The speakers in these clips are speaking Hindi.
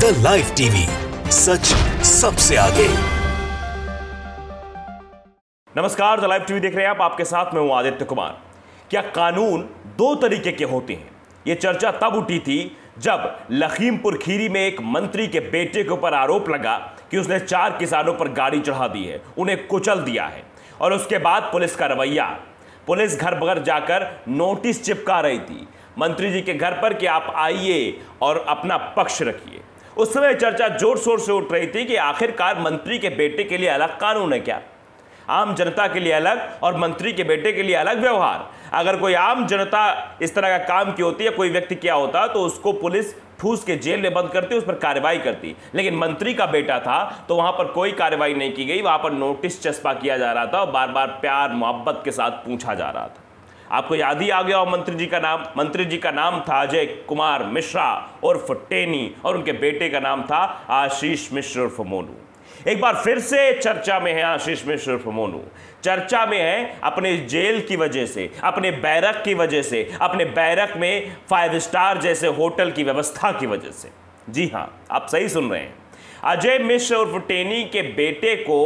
द लाइव टीवी, सच सबसे आगे। नमस्कार, द लाइव टीवी देख रहे हैं आप। आपके साथ मैं हूं आदित्य कुमार। क्या कानून दो तरीके के होते हैं? यह चर्चा तब उठी थी जब लखीमपुर खीरी में एक मंत्री के बेटे के ऊपर आरोप लगा कि उसने 4 किसानों पर गाड़ी चढ़ा दी है, उन्हें कुचल दिया है। और उसके बाद पुलिस का रवैया, पुलिस घर घर जाकर नोटिस चिपका रही थी मंत्री जी के घर पर कि आप आइए और अपना पक्ष रखिए। उस समय चर्चा जोर शोर से उठ रही थी कि आखिरकार मंत्री के बेटे के लिए अलग कानून है क्या? आम जनता के लिए अलग और मंत्री के बेटे के लिए अलग व्यवहार। अगर कोई आम जनता इस तरह का काम की होती है, कोई व्यक्ति क्या होता तो उसको पुलिस ठूस के जेल में बंद करती, उस पर कार्रवाई करती। लेकिन मंत्री का बेटा था तो वहां पर कोई कार्रवाई नहीं की गई, वहां पर नोटिस चस्पा किया जा रहा था और बार बार प्यार मोहब्बत के साथ पूछा जा रहा था। आपको याद ही आ गया हो मंत्री जी का नाम। मंत्री जी का नाम था अजय कुमार मिश्रा उर्फ टेनी और उनके बेटे का नाम था आशीष मिश्र उर्फ मोनू। एक बार फिर से चर्चा में है आशीष मिश्र उर्फ मोनू। चर्चा में है अपने जेल की वजह से, अपने बैरक की वजह से, अपने बैरक में 5 स्टार जैसे होटल की व्यवस्था की वजह से। जी हां, आप सही सुन रहे हैं। अजय मिश्र उर्फ टेनी के बेटे को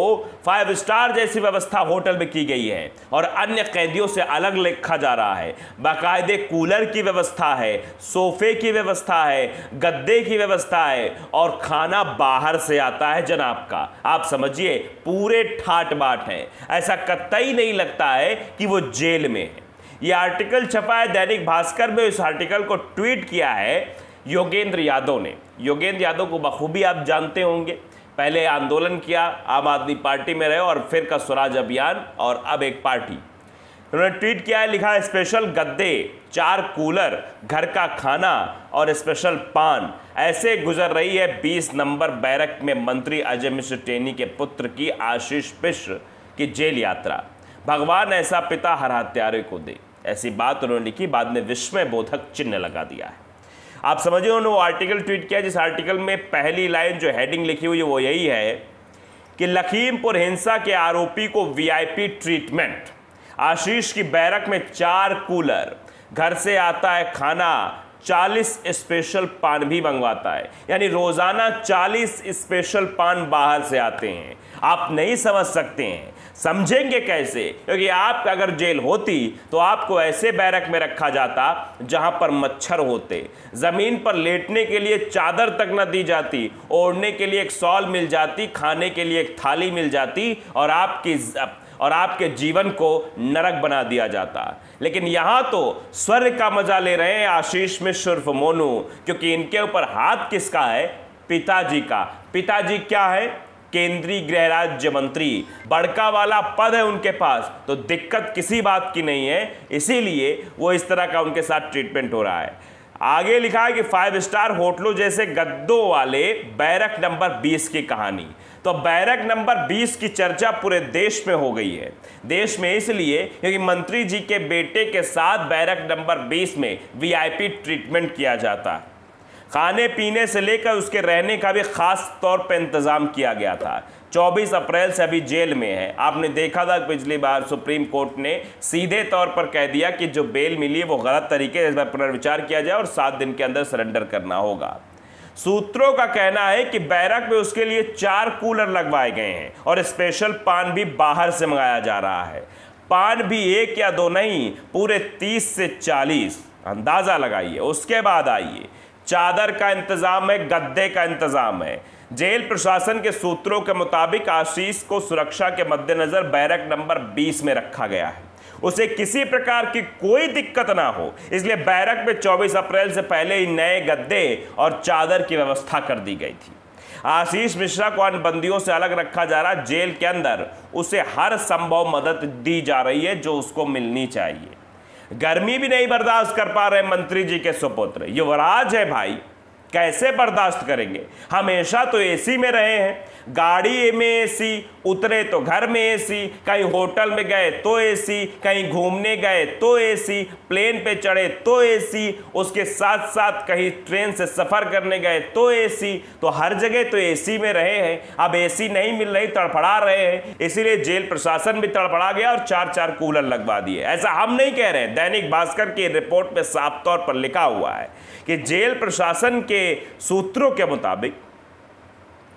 5 स्टार जैसी व्यवस्था होटल में की गई है और अन्य कैदियों से अलग लिखा जा रहा है। बाकायदे कूलर की व्यवस्था है, सोफे की व्यवस्था है, गद्दे की व्यवस्था है और खाना बाहर से आता है जनाब का। आप समझिए पूरे ठाट बाट हैं। ऐसा कतई नहीं लगता है कि वो जेल में है। यह आर्टिकल छपा है दैनिक भास्कर में। इस आर्टिकल को ट्वीट किया है योगेंद्र यादव ने। योगेंद्र यादव को बखूबी आप जानते होंगे। पहले आंदोलन किया, आम आदमी पार्टी में रहे और फिर का स्वराज अभियान और अब एक पार्टी। उन्होंने ट्वीट किया है, लिखा है स्पेशल गद्दे, 4 कूलर, घर का खाना और स्पेशल पान। ऐसे गुजर रही है 20 नंबर बैरक में मंत्री अजय मिश्र टेनी के पुत्र की आशीष मिश्र की जेल यात्रा। भगवान ऐसा पिता हर हत्यारे को दे। ऐसी बात उन्होंने लिखी, बाद में विस्मय बोधक चिन्ह लगा दिया है। आप समझिए उन्होंने वो आर्टिकल ट्वीट किया जिस आर्टिकल में पहली लाइन जो हेडिंग लिखी हुई है वो यही है कि लखीमपुर हिंसा के आरोपी को वीआईपी ट्रीटमेंट। आशीष की बैरक में 4 कूलर, घर से आता है खाना, 40 स्पेशल पान भी मंगवाता है। यानी रोजाना 40 स्पेशल पान बाहर से आते हैं। आप नहीं समझ सकते हैं, समझेंगे कैसे? क्योंकि आप अगर जेल होती तो आपको ऐसे बैरक में रखा जाता जहां पर मच्छर होते, जमीन पर लेटने के लिए चादर तक न दी जाती, ओढ़ने के लिए एक शॉल मिल जाती, खाने के लिए एक थाली मिल जाती और आपके जीवन को नरक बना दिया जाता। लेकिन यहां तो स्वर्ग का मजा ले रहे हैं आशीष मिश्र उर्फ मोनू, क्योंकि इनके ऊपर हाथ किसका है? पिताजी का। पिताजी क्या है? केंद्रीय गृह राज्य मंत्री। बड़का वाला पद है उनके पास, तो दिक्कत किसी बात की नहीं है। इसीलिए वो इस तरह का उनके साथ ट्रीटमेंट हो रहा है। आगे लिखा है कि 5 स्टार होटलों जैसे गद्दों वाले बैरक नंबर 20 की कहानी। तो बैरक नंबर 20 की चर्चा पूरे देश में हो गई है। देश में इसलिए क्योंकि मंत्री जी के बेटे के साथ बैरक नंबर 20 में वीआईपी ट्रीटमेंट किया जाता है। खाने पीने से लेकर उसके रहने का भी खास तौर पर इंतजाम किया गया था। 24 अप्रैल से अभी जेल में है। आपने देखा था पिछली बार सुप्रीम कोर्ट ने सीधे तौर पर कह दिया कि जो बेल मिली है वो गलत तरीके से इस पर पुनर्विचार किया जाए और 7 दिन के अंदर सरेंडर करना होगा। सूत्रों का कहना है कि बैरक में उसके लिए 4 कूलर लगवाए गए हैं और स्पेशल पान भी बाहर से मंगाया जा रहा है। पान भी 1 या 2 नहीं, पूरे 30 से 40। अंदाजा लगाइए। उसके बाद आइए, चादर का इंतजाम है, गद्दे का इंतजाम है। जेल प्रशासन के सूत्रों के मुताबिक आशीष को सुरक्षा के मद्देनजर बैरक नंबर 20 में रखा गया है। उसे किसी प्रकार की कोई दिक्कत ना हो, इसलिए बैरक में 24 अप्रैल से पहले ही नए गद्दे और चादर की व्यवस्था कर दी गई थी। आशीष मिश्रा को अन्य बंदियों से अलग रखा जा रहा। जेल के अंदर उसे हर संभव मदद दी जा रही है जो उसको मिलनी चाहिए। गर्मी भी नहीं बर्दाश्त कर पा रहे मंत्री जी के सुपुत्र। युवराज है भाई, कैसे बर्दाश्त करेंगे? हमेशा तो एसी में रहे हैं, गाड़ी में एसी, उतरे तो घर में एसी, कहीं होटल में गए तो एसी, कहीं घूमने गए तो एसी, प्लेन पे चढ़े तो एसी, उसके साथ साथ कहीं ट्रेन से सफर करने गए तो एसी। तो हर जगह तो एसी में रहे हैं। अब एसी नहीं मिल रही, तड़फड़ा रहे हैं। इसीलिए जेल प्रशासन भी तड़फड़ा गया और 4-4 कूलर लगवा दिए। ऐसा हम नहीं कह रहे हैं, दैनिक भास्कर की रिपोर्ट में साफ तौर पर लिखा हुआ है कि जेल प्रशासन के सूत्रों के मुताबिक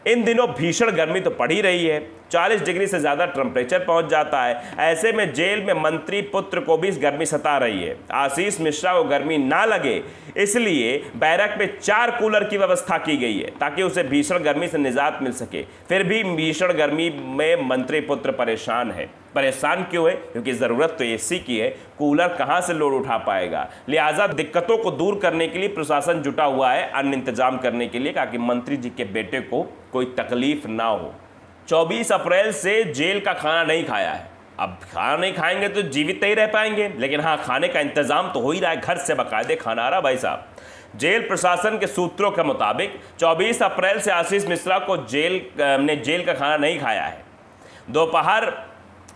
इन दिनों भीषण गर्मी तो पड़ ही रही है, 40 डिग्री से ज़्यादा टेम्परेचर पहुंच जाता है। ऐसे में जेल में मंत्री पुत्र को भी इस गर्मी सता रही है। आशीष मिश्रा को गर्मी ना लगे इसलिए बैरक में 4 कूलर की व्यवस्था की गई है ताकि उसे भीषण गर्मी से निजात मिल सके। फिर भी भीषण गर्मी में मंत्री पुत्र परेशान है। परेशान क्यों है? क्योंकि ज़रूरत तो एसी की है, कूलर कहाँ से लोड उठा पाएगा। लिहाजा दिक्कतों को दूर करने के लिए प्रशासन जुटा हुआ है अन्य इंतजाम करने के लिए ताकि मंत्री जी के बेटे को कोई तकलीफ ना हो। 24 अप्रैल से जेल का खाना नहीं खाया है। अब खाना नहीं खाएंगे तो जीवित नहीं रह पाएंगे, लेकिन हाँ, खाने का इंतजाम तो हो ही रहा है, घर से बाकायदे खाना आ रहा भाई साहब। जेल प्रशासन के सूत्रों के मुताबिक 24 अप्रैल से आशीष मिश्रा को जेल का खाना नहीं खाया है। दोपहर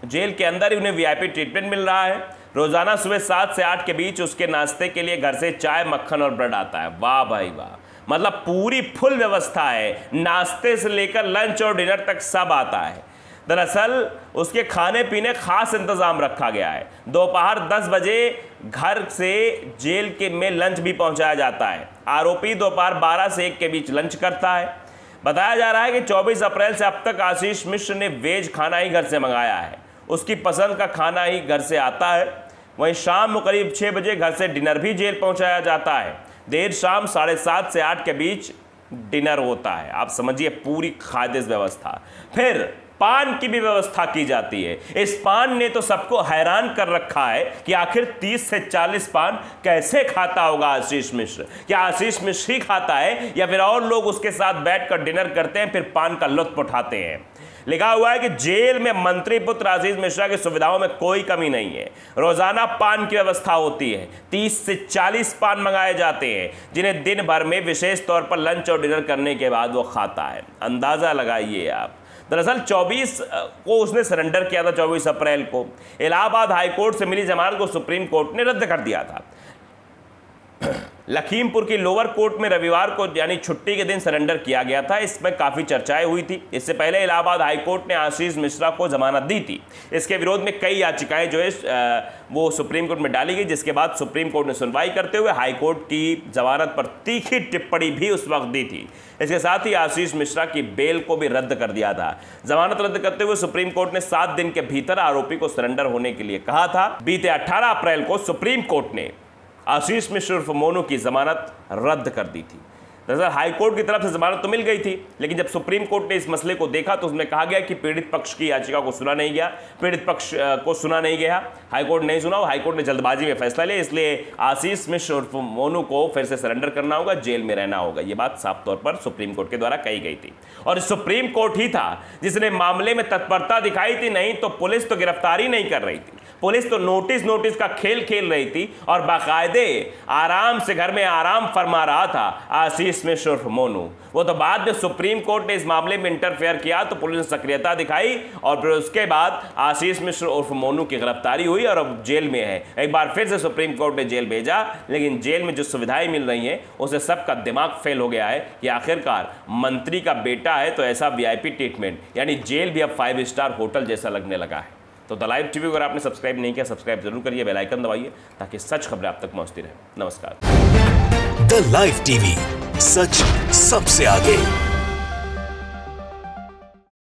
जेल के अंदर ही उन्हें वीआईपी ट्रीटमेंट मिल रहा है। रोजाना सुबह 7 से 8 के बीच उसके नाश्ते के लिए घर से चाय, मक्खन और ब्रेड आता है। वाह भाई वाह, मतलब पूरी फुल व्यवस्था है, नाश्ते से लेकर लंच और डिनर तक सब आता है। दरअसल उसके खाने पीने खास इंतजाम रखा गया है। दोपहर 10 बजे घर से जेल के में लंच भी पहुंचाया जाता है। आरोपी दोपहर 12 से 1 के बीच लंच करता है। बताया जा रहा है कि 24 अप्रैल से अब तक आशीष मिश्र ने वेज खाना ही घर से मंगाया है। उसकी पसंद का खाना ही घर से आता है। वहीं शाम को करीब 6 बजे घर से डिनर भी जेल पहुंचाया जाता है। देर शाम 7:30 से 8 के बीच डिनर होता है। आप समझिए पूरी खादिश व्यवस्था। फिर पान की भी व्यवस्था की जाती है। इस पान ने तो सबको हैरान कर रखा है कि आखिर 30 से 40 पान कैसे खाता होगा आशीष मिश्र। क्या आशीष मिश्र ही खाता है या फिर और लोग उसके साथ बैठकर डिनर करते हैं, फिर पान का लुत्फ उठाते हैं। लिखा हुआ है कि जेल में मंत्री पुत्र आशीष मिश्रा की सुविधाओं में कोई कमी नहीं है। रोजाना पान की व्यवस्था होती है। 30 से 40 पान मंगाए जाते हैं जिन्हें दिन भर में विशेष तौर पर लंच और डिनर करने के बाद वो खाता है। अंदाजा लगाइए आप। दरअसल 24 को उसने सरेंडर किया था। 24 अप्रैल को इलाहाबाद हाईकोर्ट से मिली जमानत को सुप्रीम कोर्ट ने रद्द कर दिया था। लखीमपुर की लोअर कोर्ट में रविवार को यानी छुट्टी के दिन सरेंडर किया गया था। इसमें काफ़ी चर्चाएं हुई थी। इससे पहले इलाहाबाद हाईकोर्ट ने आशीष मिश्रा को जमानत दी थी। इसके विरोध में कई याचिकाएं जो है वो सुप्रीम कोर्ट में डाली गई, जिसके बाद सुप्रीम कोर्ट ने सुनवाई करते हुए हाईकोर्ट की जमानत पर तीखी टिप्पणी भी उस वक्त दी थी। इसके साथ ही आशीष मिश्रा की बेल को भी रद्द कर दिया था। जमानत रद्द करते हुए सुप्रीम कोर्ट ने 7 दिन के भीतर आरोपी को सरेंडर होने के लिए कहा था। बीते 18 अप्रैल को सुप्रीम कोर्ट ने आशीष मिश्र उर्फ मोनू की जमानत रद्द कर दी थी। दरअसल हाईकोर्ट की तरफ से जमानत तो मिल गई थी, लेकिन जब सुप्रीम कोर्ट ने इस मसले को देखा तो उसमें कहा गया कि पीड़ित पक्ष की याचिका को सुना नहीं गया, पीड़ित पक्ष को सुना नहीं गया, हाईकोर्ट नहीं सुना। हाईकोर्ट ने जल्दबाजी में फैसला लिया, इसलिए आशीष मिश्र उर्फ मोनू को फिर से सरेंडर करना होगा, जेल में रहना होगा। ये बात साफ तौर पर सुप्रीम कोर्ट के द्वारा कही गई थी और सुप्रीम कोर्ट ही था जिसने मामले में तत्परता दिखाई थी। नहीं तो पुलिस तो गिरफ्तारी नहीं कर रही थी, पुलिस तो नोटिस का खेल खेल रही थी और बाकायदे आराम से घर में आराम फरमा रहा था आशीष मिश्र उर्फ मोनू। वो तो बाद में सुप्रीम कोर्ट ने इस मामले में इंटरफेयर किया तो पुलिस ने सक्रियता दिखाई और फिर उसके बाद आशीष मिश्र उर्फ मोनू की गिरफ्तारी हुई और अब जेल में है। एक बार फिर से सुप्रीम कोर्ट ने जेल भेजा, लेकिन जेल में जो सुविधाएं मिल रही हैं उसे सबका दिमाग फेल हो गया है कि आखिरकार मंत्री का बेटा है तो ऐसा वीआईपी ट्रीटमेंट, यानी जेल भी अब 5 स्टार होटल जैसा लगने लगा है। तो द लाइव टीवी अगर आपने सब्सक्राइब नहीं किया, सब्सक्राइब जरूर करिए, बेल आइकन दबाइए ताकि सच खबरें आप तक पहुंचती रहे। नमस्कार। द लाइव टीवी, सच सबसे आगे।